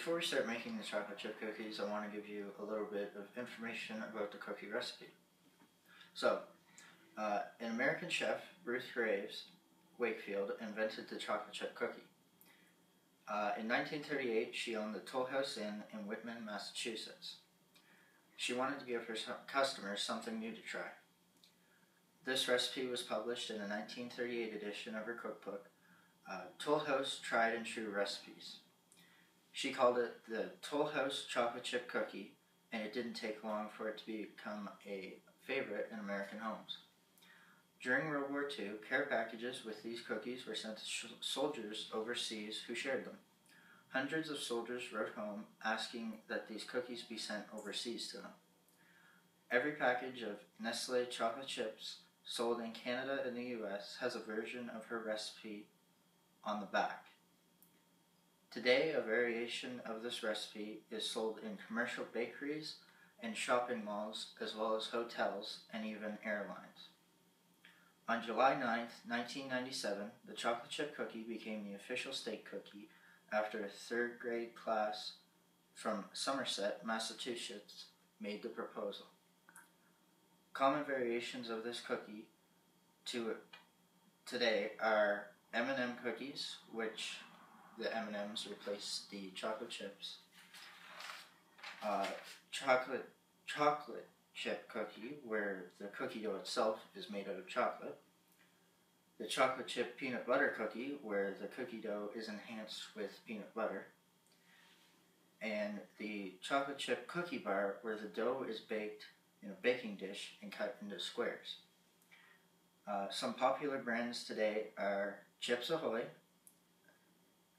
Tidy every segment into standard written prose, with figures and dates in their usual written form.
Before we start making the chocolate chip cookies, I want to give you a little bit of information about the cookie recipe. So, an American chef, Ruth Graves Wakefield, invented the chocolate chip cookie. In 1938, she owned the Toll House Inn in Whitman, Massachusetts. She wanted to give her customers something new to try. This recipe was published in a 1938 edition of her cookbook, Toll House Tried and True Recipes. She called it the Toll House Chocolate Chip Cookie, and it didn't take long for it to become a favorite in American homes. During World War II, care packages with these cookies were sent to soldiers overseas who shared them. Hundreds of soldiers wrote home asking that these cookies be sent overseas to them. Every package of Nestle chocolate chips sold in Canada and the US has a version of her recipe on the back. Today, a variation of this recipe is sold in commercial bakeries and shopping malls, as well as hotels and even airlines. On July 9, 1997, the chocolate chip cookie became the official state cookie after a third grade class from Somerset, Massachusetts, made the proposal. Common variations of this cookie today are M&M cookies, which the M&Ms replace the chocolate chips. Chocolate chip cookie, where the cookie dough itself is made out of chocolate. The chocolate chip peanut butter cookie, where the cookie dough is enhanced with peanut butter. And the chocolate chip cookie bar, where the dough is baked in a baking dish and cut into squares. Some popular brands today are Chips Ahoy,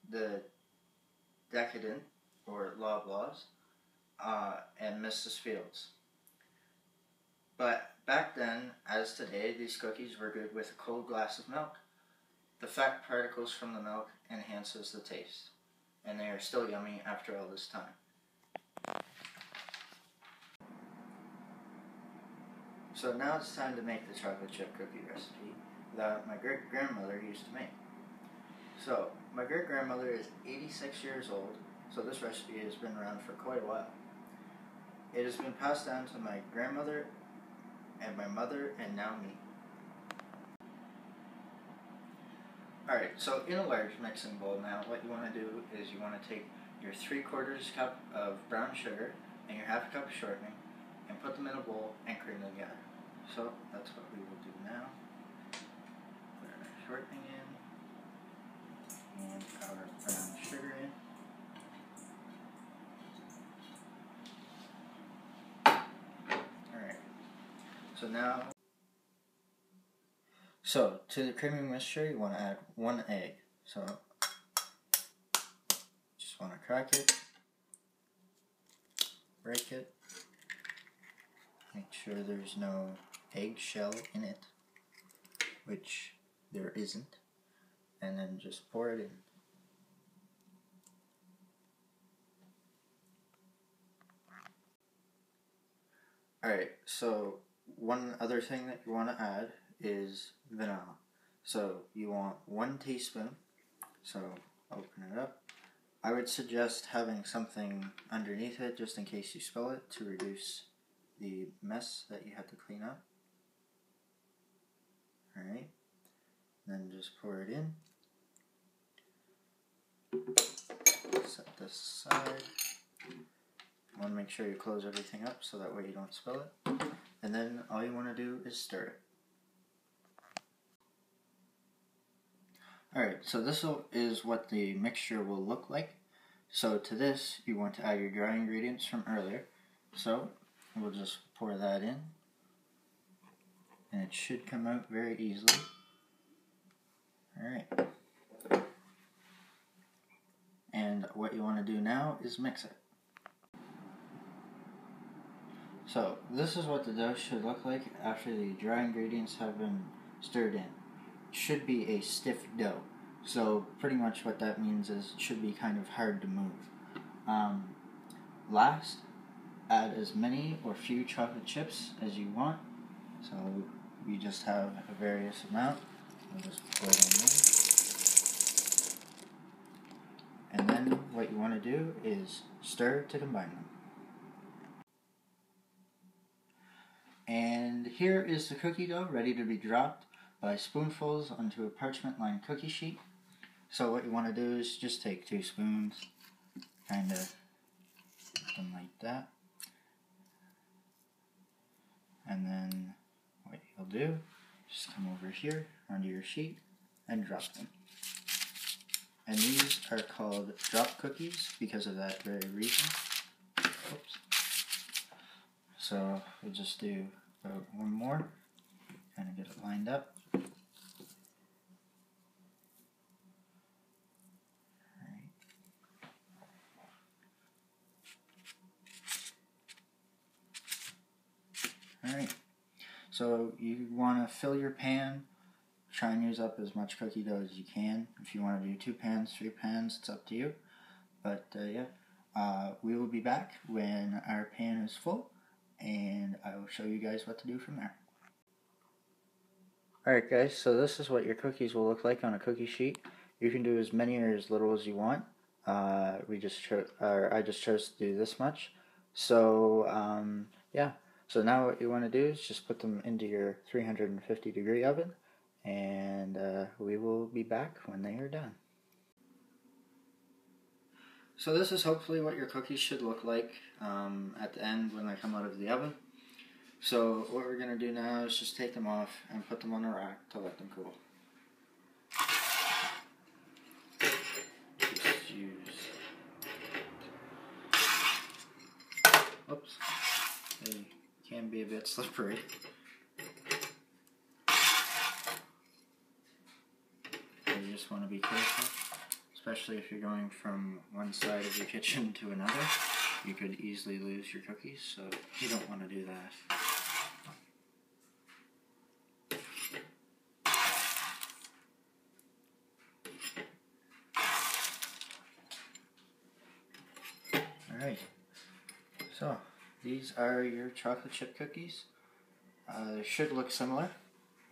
the Decadent, or Loblaws, and Mrs. Fields. But back then, as today, these cookies were good with a cold glass of milk. The fat particles from the milk enhances the taste, and they are still yummy after all this time. So now it's time to make the chocolate chip cookie recipe that my great-grandmother used to make. So, my great-grandmother is 86 years old, so this recipe has been around for quite a while. It has been passed down to my grandmother and my mother and now me. Alright, so in a large mixing bowl now, what you want to do is you want to take your 3/4 cup of brown sugar and your 1/2 cup of shortening and put them in a bowl and cream them together. So that's what we will do now. Put our shortening in and our brown sugar in. Alright, so to the creamy mixture you want to add 1 egg. So just want to crack it, break it, make sure there's no eggshell in it, which there isn't, and then just pour it in. Alright, so one other thing that you want to add is vanilla. So you want 1 teaspoon, so open it up. I would suggest having something underneath it just in case you spill it to reduce the mess that you have to clean up. Alright, then just pour it in. Set this aside. You want to make sure you close everything up so that way you don't spill it. And then all you want to do is stir it. Alright, so this is what the mixture will look like. So to this, you want to add your dry ingredients from earlier. So we'll just pour that in. And it should come out very easily. Alright. And what you want to do now is mix it. So this is what the dough should look like after the dry ingredients have been stirred in. It should be a stiff dough. So pretty much what that means is it should be kind of hard to move. Last, add as many or few chocolate chips as you want. So we just have a various amount. We'll just pour it in there. And then then what you want to do is stir to combine them. And here is the cookie dough ready to be dropped by spoonfuls onto a parchment-lined cookie sheet. So what you want to do is just take 2 spoons, kind of put them like that. And then what you'll do, just come over here onto your sheet and drop them. And these are called drop cookies because of that very reason. Oops. So we'll just do about one more, kind of get it lined up. Alright, so you want to fill your pan, try and use up as much cookie dough as you can. If you want to do 2 pans, 3 pans, it's up to you. But we will be back when our pan is full, and I will show you guys what to do from there. Alright guys, so this is what your cookies will look like on a cookie sheet. You can do as many or as little as you want. I just chose to do this much. So yeah. So now what you want to do is just put them into your 350-degree oven, and we will be back when they are done. So this is hopefully what your cookies should look like at the end when they come out of the oven. So what we're going to do now is just take them off and put them on a rack to let them cool. Just use... Oops. They can be a bit slippery. So you just want to be careful, especially if you're going from one side of your kitchen to another. You could easily lose your cookies, so you don't want to do that. Alright, so these are your chocolate chip cookies. They should look similar.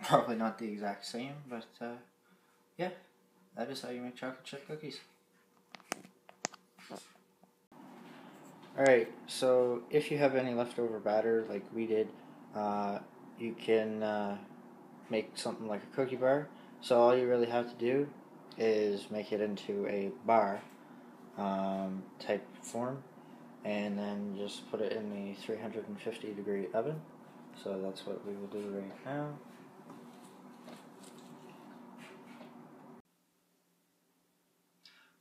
Probably not the exact same, but yeah, that is how you make chocolate chip cookies. Alright, so if you have any leftover batter like we did, you can make something like a cookie bar. So all you really have to do is make it into a bar type form, and then just put it in the 350-degree oven. So that's what we will do right now.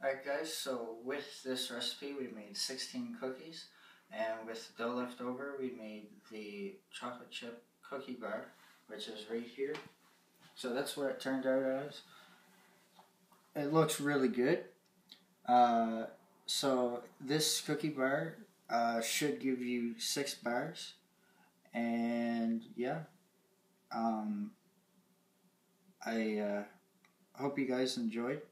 Alright guys, so with this recipe we made 16 cookies, and with the dough left over we made the chocolate chip cookie bar, which is right here. So that's what it turned out as. It looks really good. So this cookie bar should give you 6 bars, and yeah, I hope you guys enjoyed.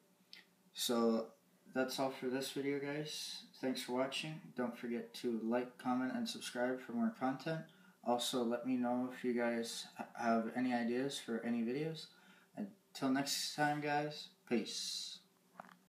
So that's all for this video, guys. Thanks for watching. Don't forget to like, comment, and subscribe for more content. Also, let me know if you guys have any ideas for any videos. Until next time, guys, peace.